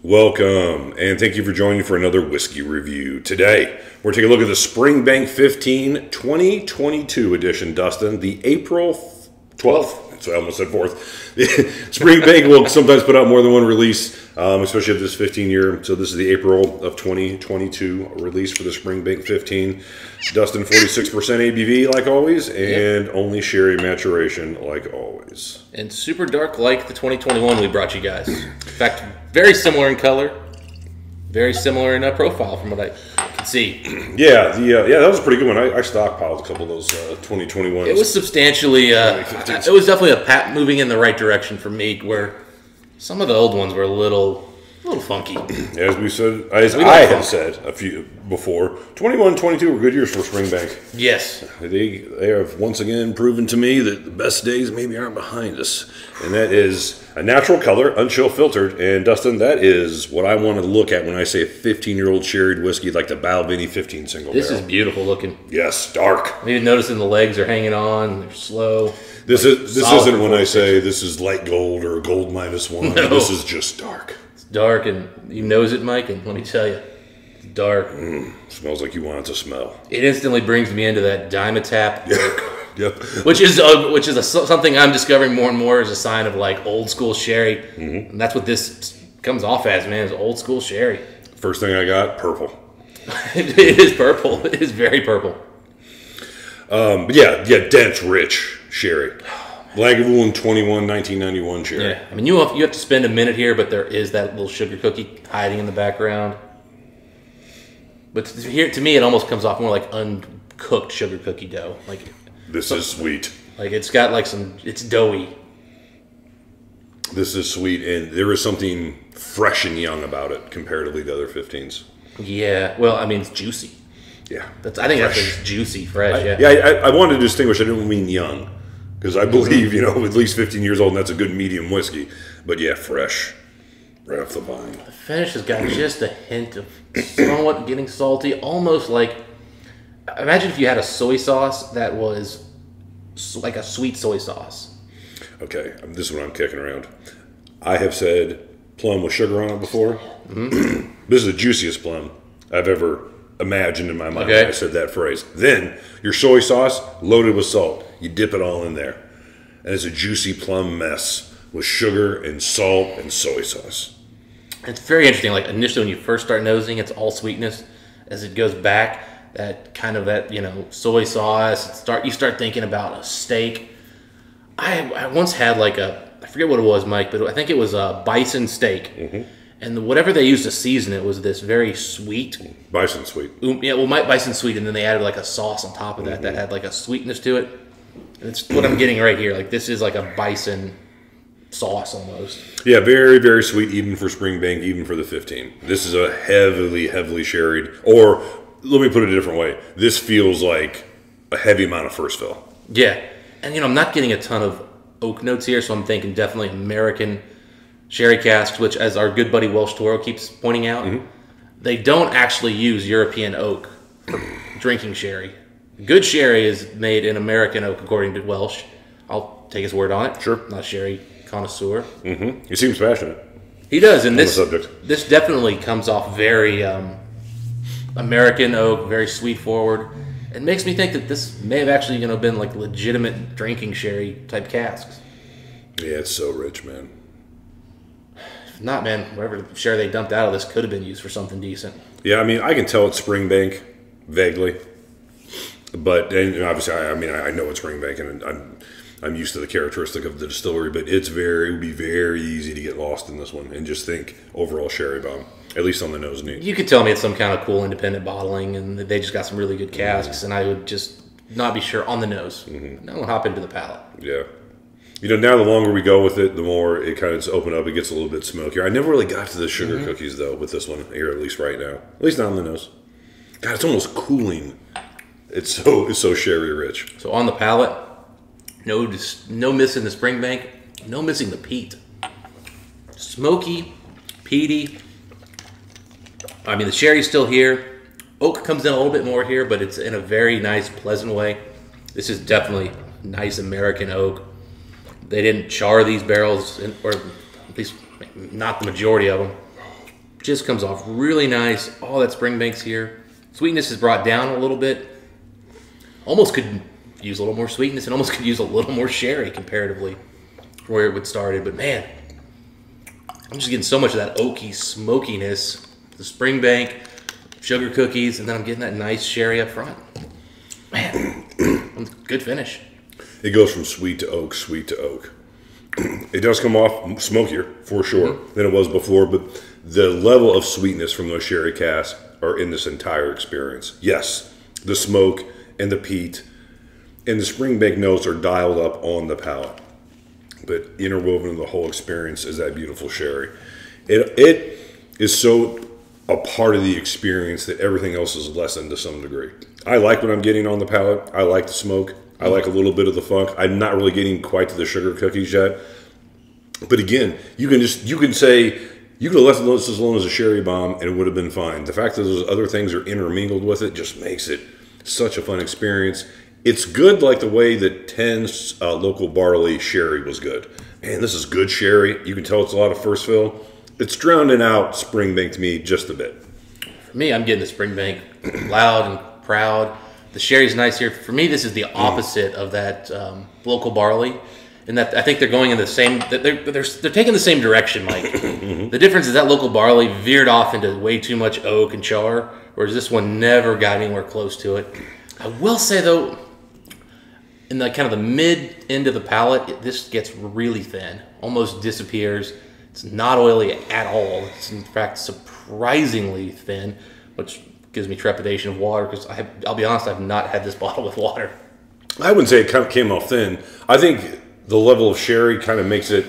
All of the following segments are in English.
Welcome, and thank you for joining for another whiskey review. Today, we're taking a look at the Springbank 15 2022 edition, Dustin, the April 12th, so I almost said 4th. Springbank will sometimes put out more than one release, especially of this 15-year. So this is the April of 2022 release for the Springbank 15. Dustin, 46% ABV, like always, and only sherry maturation, like always. And super dark like the 2021 we brought you guys. In fact, very similar in color, very similar in profile from what I can see. Yeah, that was a pretty good one. I stockpiled a couple of those 2021s. It was substantially, it was definitely a pat moving in the right direction for me, where some of the old ones were a little funky. As we said, as I have said a few before, 21, 22 were good years for Springbank. Yes. They have once again proven to me that the best days maybe aren't behind us. And that is a natural color, unchill filtered. And Dustin, that is what I want to look at when I say a 15-year-old sherried whiskey like the Balvenie 15 single barrel. This is beautiful looking. Yes, dark. Even noticing the legs are hanging on, they're slow. This isn't when I say this is light gold or gold -1. No. This is just dark. Dark, and you knows it, Mike, and let me tell you, it's dark. Smells like you want it to smell. It instantly brings me into that Dimetap oak, Yep. which is something I'm discovering more and more as a sign of like old school sherry, and that's what this comes off as, man, is old school sherry. First thing I got, purple. It is purple. It is very purple. Yeah, dense, rich sherry. Lagavulin 21, 1991 sherry. Yeah, I mean, you have to spend a minute here, but there is that little sugar cookie hiding in the background. But here, to me, it almost comes off more like uncooked sugar cookie dough. Like This is sweet. Like it's got like it's doughy. This is sweet, and there is something fresh and young about it comparatively to other 15s. Yeah, well, I mean, it's juicy. Yeah. I think that's it's juicy, fresh, I wanted to distinguish. I didn't mean young. Because I believe, at least 15 years old, and that's a good medium whiskey. But yeah, fresh. Right off the vine. The finish has got just a hint of somewhat getting salty. Almost like, imagine if you had a soy sauce that was like a sweet soy sauce. Okay, this is what I'm kicking around. I have said plum with sugar on it before. This is the juiciest plum I've ever imagined in my mind when I said that phrase. Then, your soy sauce loaded with salt. You dip it all in there. And it's a juicy plum mess with sugar and salt and soy sauce. It's very interesting. Like initially when you first start nosing, it's all sweetness. As it goes back, that soy sauce, you start thinking about a steak. I once had I forget what it was, Mike, but I think it was a bison steak. And whatever they used to season it was this very sweet. Bison sweet. Bison sweet, and then they added like a sauce on top of that that had like a sweetness to it. And it's what I'm getting right here. Like this is like a bison sauce almost. Yeah, very, very sweet, even for Springbank, even for the 15. This is a heavily, heavily sherried, or let me put it a different way. This feels like a heavy amount of first fill. Yeah, and I'm not getting a ton of oak notes here, so I'm thinking definitely American sherry casks, which, as our good buddy Welsh Toro keeps pointing out, they don't actually use European oak for drinking sherry. Good sherry is made in American oak, according to Welsh. I'll take his word on it. Sure. Not a sherry connoisseur. He seems passionate. He does, and this definitely comes off very American oak, very sweet forward. It makes me think that this may have actually been like legitimate drinking sherry type casks. Yeah, it's so rich, man. If not, man, whatever sherry they dumped out of this could have been used for something decent. Yeah, I mean, I can tell it's Springbank vaguely. But and obviously, I know it's Springbank, and I'm used to the characteristic of the distillery. But it would be very easy to get lost in this one and just think overall sherry bomb, at least on the nose neat. You could tell me it's some kind of cool independent bottling, and they just got some really good casks, and I would just not be sure on the nose. Now we'll hop into the palate. Yeah, now the longer we go with it, the more it kind of open up. It gets a little bit smokier. I never really got to the sugar cookies though with this one here, at least right now. At least not on the nose. God, it's almost cooling. It's so sherry rich. So on the palate, no missing the Springbank, no missing the peat. Smoky, peaty. I mean, the sherry's still here. Oak comes in a little bit more here, but it's in a very nice, pleasant way. This is definitely nice American oak. They didn't char these barrels, or at least not the majority of them. Just comes off really nice. All that Springbank's here. Sweetness is brought down a little bit. Almost could use a little more sweetness and almost could use a little more sherry comparatively from where it would started. But man, I'm just getting so much of that oaky smokiness. The Springbank, sugar cookies, and then I'm getting that nice sherry up front. Man, good finish. It goes from sweet to oak. It does come off smokier, for sure, than it was before, but the level of sweetness from those sherry casks are in this entire experience. Yes, the smoke and the peat and the Springbank notes are dialed up on the palate, but interwoven in the whole experience is that beautiful sherry. It is so a part of the experience that everything else is lessened to some degree. I like what I'm getting on the palate. I like the smoke. I like a little bit of the funk. I'm not really getting quite to the sugar cookies yet. But again, you can say you could have left this alone as a sherry bomb and it would have been fine. The fact that those other things are intermingled with it just makes it such a fun experience. It's good like the way that 10's local barley sherry was good. Man, this is good sherry. You can tell it's a lot of first fill. It's drowning out Springbank to me just a bit. For me, I'm getting the Springbank loud and proud. The sherry's nice here. For me, this is the opposite of that local barley, in that I think they're going in the same. They're taking the same direction, Mike. The difference is that local barley veered off into way too much oak and char, whereas this one never got anywhere close to it. I will say though, in the kind of the mid end of the palate, this gets really thin, almost disappears. It's not oily at all. It's in fact surprisingly thin, which gives me trepidation of water because I'll be honest, I've not had this bottle with water. I wouldn't say it came off thin. I think the level of sherry kind of makes it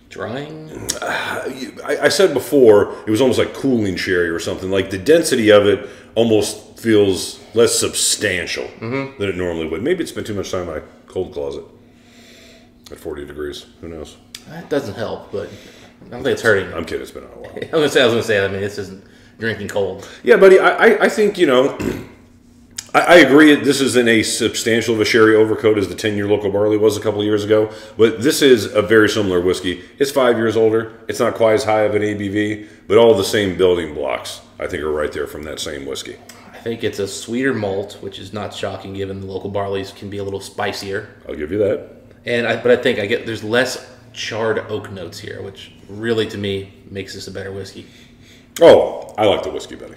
drying. I said before it was almost like cooling sherry or something. Like the density of it almost feels less substantial than it normally would. Maybe it's spent too much time in my cold closet at 40 degrees. Who knows? That doesn't help, but I don't think it's hurting. I'm kidding. It's been out a while. I was gonna say. I mean, this isn't drinking cold. Yeah, buddy. I think I agree. This isn't a substantial of a sherry overcoat as the 10-year local barley was a couple of years ago, but this is a very similar whiskey. It's 5 years older. It's not quite as high of an ABV, but all the same building blocks I think are right there from that same whiskey. I think it's a sweeter malt, which is not shocking given the local barleys can be a little spicier. I'll give you that. But I think there's less charred oak notes here, which really to me makes this a better whiskey. Oh, I like the whiskey, buddy.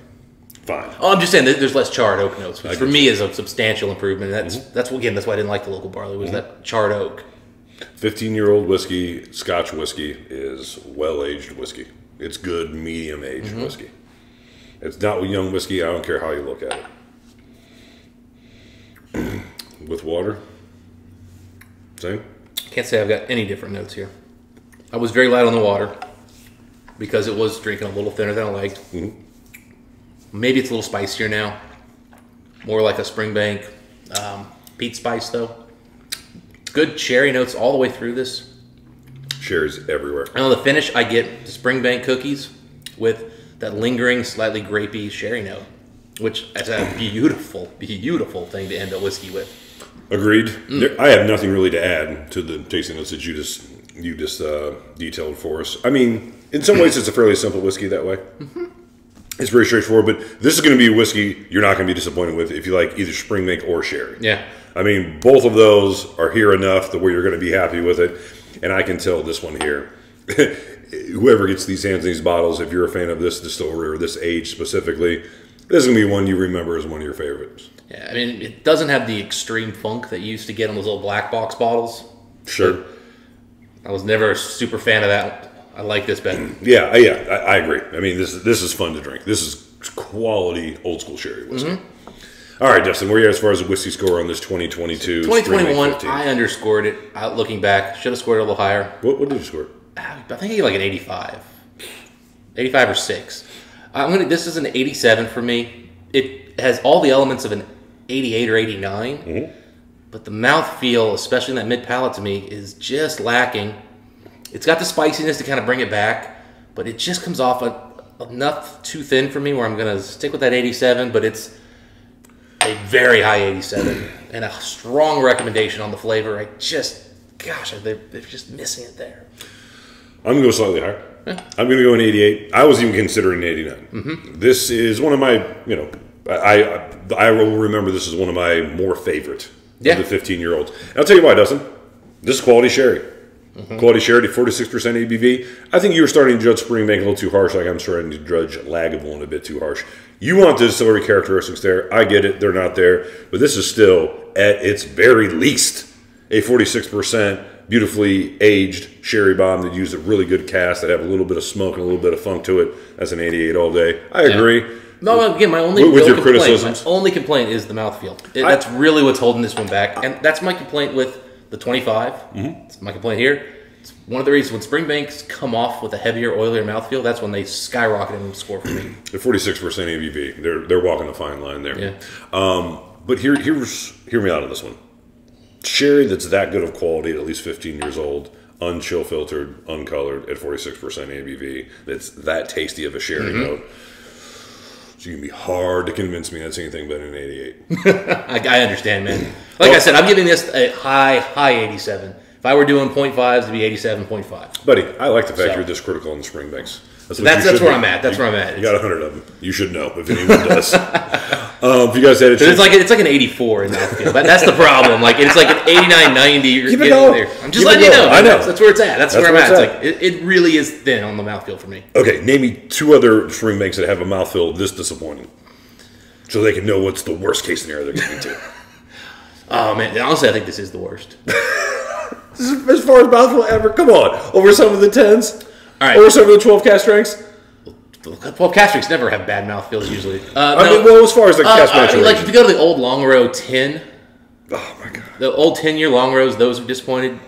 Fine. Oh, I'm just saying that there's less charred oak notes, which for me is a substantial improvement. That's why I didn't like the local barley was that charred oak. 15-year-old whiskey, Scotch whiskey, is well-aged whiskey. It's good medium-aged whiskey. It's not young whiskey. I don't care how you look at it. With water, same. Can't say I've got any different notes here. I was very light on the water because it was drinking a little thinner than I liked. Maybe it's a little spicier now. More like a Springbank peat spice, though. Good sherry notes all the way through this. Sherry's everywhere. And on the finish, I get the Springbank cookies with that lingering, slightly grapey sherry note, which is a beautiful, beautiful thing to end a whiskey with. Agreed. I have nothing really to add to the tasting notes that you just detailed for us. I mean, in some ways, it's a fairly simple whiskey that way. It's very straightforward, but this is going to be a whiskey you're not going to be disappointed with if you like either Springbank or sherry. Yeah. I mean, both of those are here enough that where you're going to be happy with it, and I can tell this one here. Whoever gets these hands in these bottles, if you're a fan of this distillery or this age specifically, this is going to be one you remember as one of your favorites. Yeah, I mean, it doesn't have the extreme funk that you used to get on those little black box bottles. Sure. I was never a super fan of that. I like this better. Yeah, I agree. I mean, this is fun to drink. This is quality old school sherry whiskey. All right, Dustin, where are you as far as the whiskey score on this 2022? 2021, I underscored it. Looking back, should have scored it a little higher. What did you score? I think I gave like an 85. 85 or 6. This is an 87 for me. It has all the elements of an 88 or 89, but the mouthfeel, especially in that mid palate to me, is just lacking. It's got the spiciness to kind of bring it back, but it just comes off enough too thin for me where I'm going to stick with that 87, but it's a very high 87 and a strong recommendation on the flavor. They're just missing it there. I'm going to go slightly higher. I'm going to go an 88. I was even considering 89. This is one of my, I will remember this as one of my more favorite of the 15-year-olds. And I'll tell you why, Dustin. This is quality sherry. Quality sherry, 46% ABV. I think you were starting to judge Springbank a little too harsh, like I'm starting to judge Lagavulin a bit too harsh. You want the distillery characteristics there. I get it. They're not there. But this is still, at its very least, a 46% beautifully aged sherry bomb that used a really good cask that have a little bit of smoke and a little bit of funk to it. That's an 88 all day. I agree. No, again, my only complaint is the mouthfeel. That's really what's holding this one back. And that's my complaint with the 25. It's my complaint here. It's one of the reasons when Springbanks come off with a heavier, oilier mouthfeel, that's when they skyrocket and score for me. The 46% ABV. They're walking a fine line there. Yeah. But hear me out on this one. Sherry that's that good of quality at least 15 years old, unchill filtered, uncolored at 46% ABV, that's that tasty of a sherry note. So you can be hard to convince me that's anything but an 88. I understand, man. I said, I'm giving this a high 87. If I were doing 0.5s, it'd be 87.5. Buddy, I like the fact you're this critical on the Springbanks. That's where I'm at. That's where I'm at. You got 100 of them. You should know if anyone does. If you guys had a chance, it's like an 84 in mouthfeel. That's the problem. It's like an 89, 90. You're getting there. I'm just letting you know. I know. That's where it's at. That's where I'm at. It really is thin on the mouthfeel for me. Okay, name me 2 other Springbanks that have a mouthfeel this disappointing, so they can know what's the worst case scenario they're getting to. Oh man, honestly, I think this is the worst. As far as mouthfeel ever, come on, over some of the 10s. All right. Or some of the 12 cast strengths? 12 cast strengths never have bad mouthfeels usually. As far as the cast maturation. If you go to the old long row 10. Oh, my God. The old 10-year long rows, those were disappointed.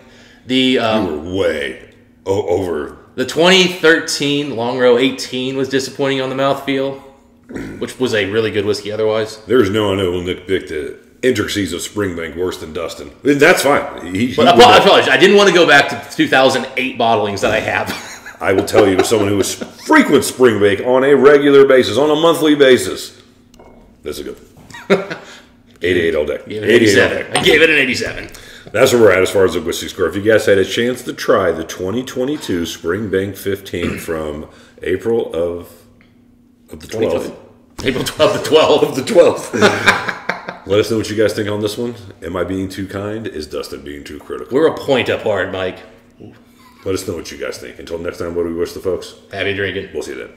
You were way over. The 2013 long row 18 was disappointing on the mouthfeel, which was a really good whiskey otherwise. There's no one who will nitpick the intricacies of Springbank worse than Dustin. That's fine. I apologize. I didn't want to go back to 2008 bottlings that I have. I will tell you, as someone who is frequent Springbank on a regular basis, on a monthly basis, this is good. 88 all day. 87. I gave it an 87. That's where we're at as far as the whiskey score. If you guys had a chance to try the 2022 Springbank 15 from April of the 12th. April 12th, the 12th. Of the 12th. Let us know what you guys think on this one. Am I being too kind? Is Dustin being too critical? We're a point apart, Mike. Let us know what you guys think. Until next time, what do we wish the folks? Happy drinking. We'll see you then.